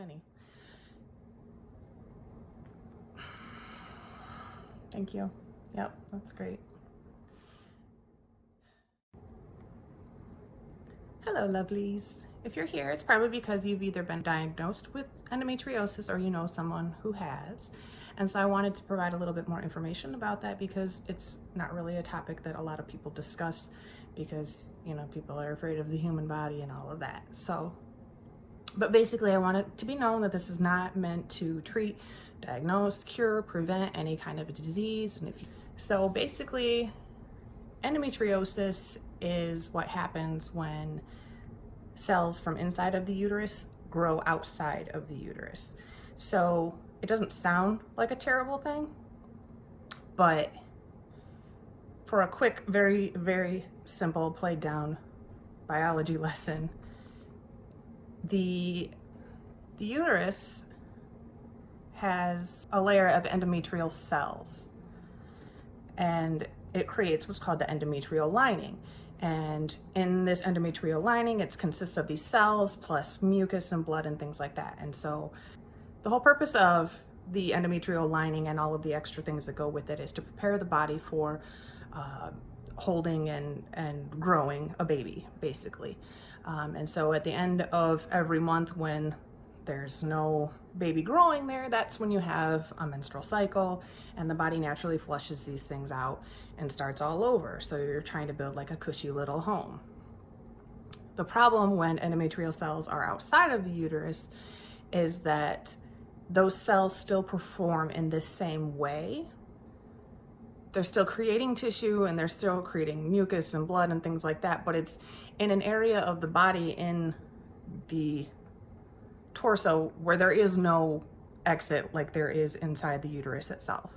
Any. Thank you. Yep, that's great. Hello, lovelies. If you're here, it's probably because you've either been diagnosed with endometriosis or you know someone who has. And so I wanted to provide a little bit more information about that because it's not really a topic that a lot of people discuss because, you know, people are afraid of the human body and all of that. So, but basically I want it to be known that this is not meant to treat, diagnose, cure, prevent any kind of a disease. So basically, endometriosis is what happens when cells from inside of the uterus grow outside of the uterus. So it doesn't sound like a terrible thing, but for a quick, very, very simple played down biology lesson, the uterus has a layer of endometrial cells, and it creates what's called the endometrial lining. And in this endometrial lining, it consists of these cells plus mucus and blood and things like that. And so the whole purpose of the endometrial lining and all of the extra things that go with it is to prepare the body for holding and growing a baby, basically. And so at the end of every month, when there's no baby growing there, that's when you have a menstrual cycle and the body naturally flushes these things out and starts all over. So you're trying to build like a cushy little home. The problem when endometrial cells are outside of the uterus is that those cells still perform in this same way. They're still creating tissue and they're still creating mucus and blood and things like that, but it's in an area of the body in the torso where there is no exit like there is inside the uterus itself.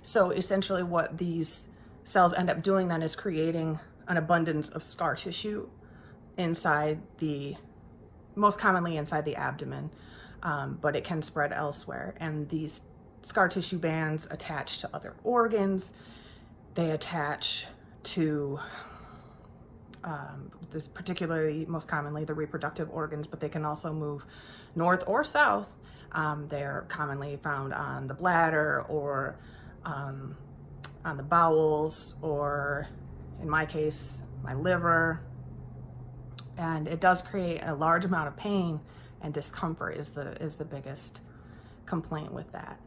So essentially what these cells end up doing then is creating an abundance of scar tissue inside most commonly inside the abdomen, but it can spread elsewhere. And these scar tissue bands attach to other organs. They attach to this particularly, most commonly, the reproductive organs, but they can also move north or south. They're commonly found on the bladder or on the bowels, or in my case, my liver. And it does create a large amount of pain and discomfort is the biggest complaint with that.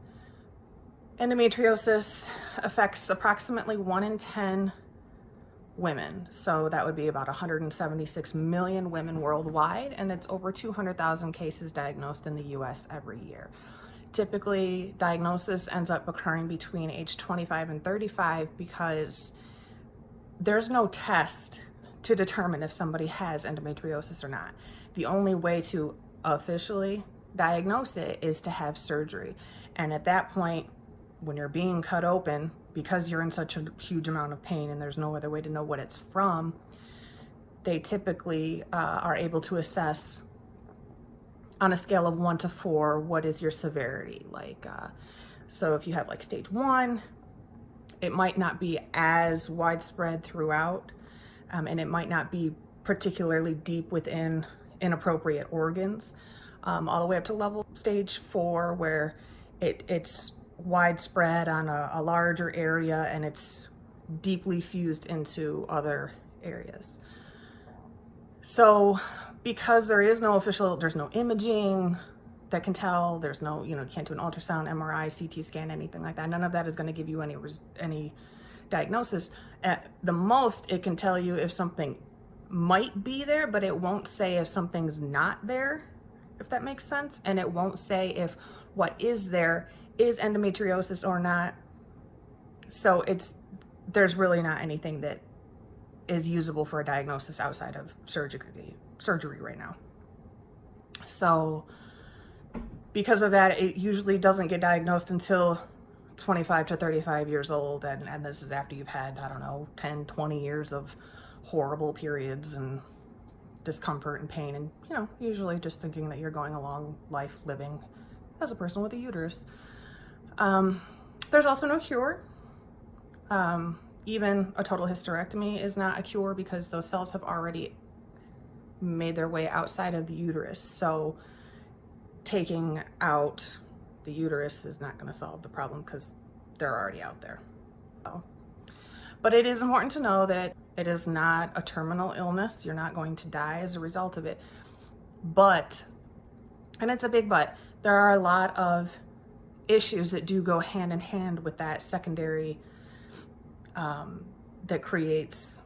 Endometriosis affects approximately 1 in 10 women. So that would be about 176 million women worldwide, and it's over 200,000 cases diagnosed in the US every year. Typically, diagnosis ends up occurring between age 25 and 35 because there's no test to determine if somebody has endometriosis or not. The only way to officially diagnose it is to have surgery. And at that point, when you're being cut open, because you're in such a huge amount of pain and there's no other way to know what it's from, they typically are able to assess on a scale of 1 to 4, what is your severity? So if you have like stage 1, it might not be as widespread throughout, and it might not be particularly deep within inappropriate organs, all the way up to level stage 4, where it's widespread on a larger area and it's deeply fused into other areas. So because there's no imaging that can tell, there's no, you can't do an ultrasound, MRI, CT scan, anything like that. None of that is going to give you any diagnosis. At the most, it can tell you if something might be there, but it won't say if something's not there, if that makes sense. And it won't say if what is there is endometriosis or not. So there's really not anything that is usable for a diagnosis outside of surgery right now. So because of that, it usually doesn't get diagnosed until 25 to 35 years old. And this is after you've had, 10, 20 years of horrible periods and discomfort and pain. And, usually just thinking that you're going along life living as a person with a uterus. There's also no cure. Even a total hysterectomy is not a cure because those cells have already made their way outside of the uterus. So taking out the uterus is not going to solve the problem because they're already out there. So, but it is important to know that it is not a terminal illness. You're not going to die as a result of it. But, and it's a big but, there are a lot of issues that do go hand in hand with that secondary, that creates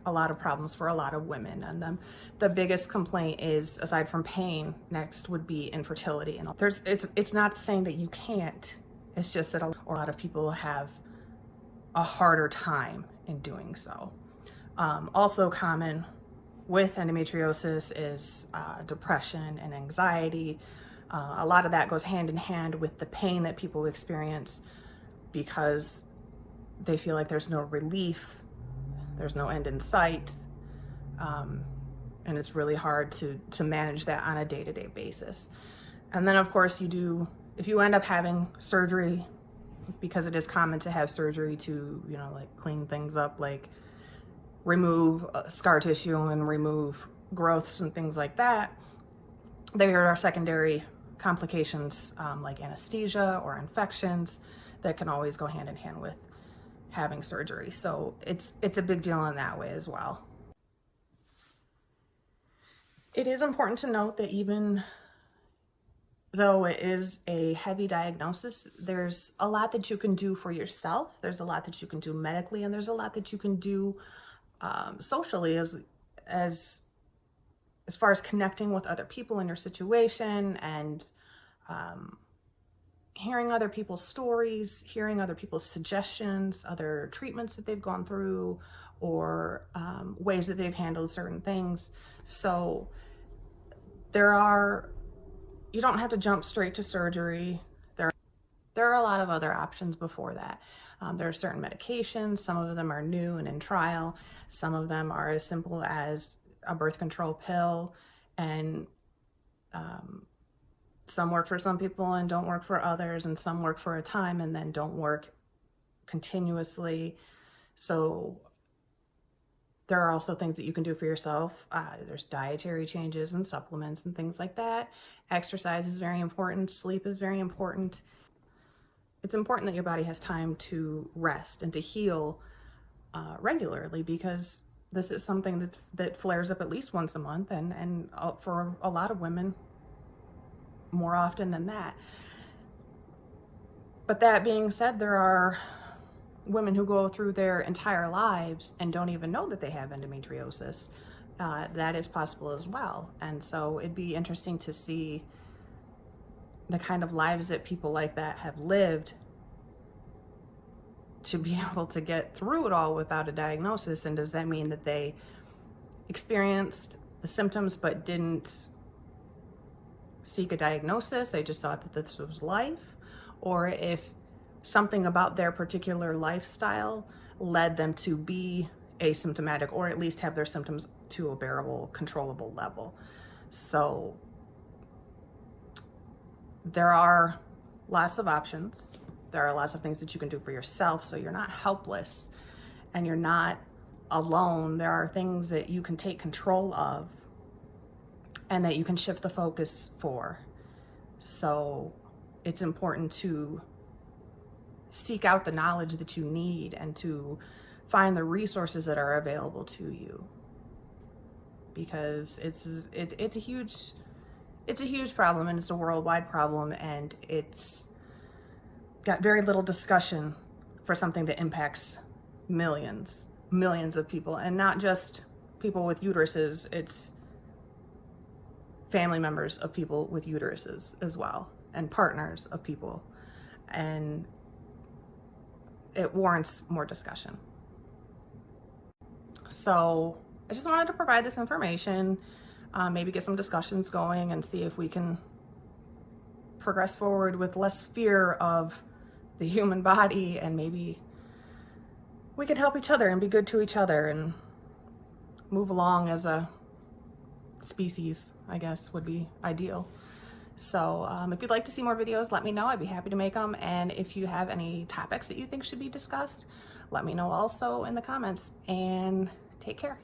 a lot of problems for a lot of women. And the biggest complaint is, aside from pain, next would be infertility. And it's not saying that you can't, it's just that a lot of people have a harder time in doing so. Also common with endometriosis is depression and anxiety. A lot of that goes hand in hand with the pain that people experience because they feel like there's no relief, there's no end in sight, and it's really hard to manage that on a day-to-day basis. And then of course if you end up having surgery, because it is common to have surgery to, like clean things up, like remove scar tissue and remove growths and things like that, there are secondary complications like anesthesia or infections that can always go hand in hand with having surgery. So it's a big deal in that way as well. It is important to note that even though it is a heavy diagnosis, there's a lot that you can do for yourself. There's a lot that you can do medically, and there's a lot that you can do socially as far as connecting with other people in your situation and hearing other people's stories, hearing other people's suggestions, other treatments that they've gone through, or ways that they've handled certain things. So you don't have to jump straight to surgery. There are a lot of other options before that. There are certain medications. Some of them are new and in trial. Some of them are as simple as a birth control pill, and some work for some people and don't work for others, and some work for a time and then don't work continuously. So there are also things that you can do for yourself. There's dietary changes and supplements and things like that. Exercise is very important. Sleep is very important. It's important that your body has time to rest and to heal regularly, because this is something that flares up at least once a month, and for a lot of women, more often than that. But that being said, there are women who go through their entire lives and don't even know that they have endometriosis. That is possible as well. And so it'd be interesting to see the kind of lives that people like that have lived to be able to get through it all without a diagnosis. And does that mean that they experienced the symptoms but didn't seek a diagnosis? They just thought that this was life? Or if something about their particular lifestyle led them to be asymptomatic, or at least have their symptoms to a bearable, controllable level. So there are lots of options. There are lots of things that you can do for yourself, so you're not helpless and you're not alone. There are things that you can take control of and that you can shift the focus for. So it's important to seek out the knowledge that you need and to find the resources that are available to you, because it's a huge problem, and it's a worldwide problem, and it's got very little discussion for something that impacts millions of people, and not just people with uteruses. It's family members of people with uteruses as well, and partners of people, and it warrants more discussion. So I just wanted to provide this information, maybe get some discussions going and see if we can progress forward with less fear of the human body, and maybe we can help each other and be good to each other and move along as a species, I guess would be ideal. So if you'd like to see more videos, let me know. I'd be happy to make them. And if you have any topics that you think should be discussed, let me know also in the comments, and take care.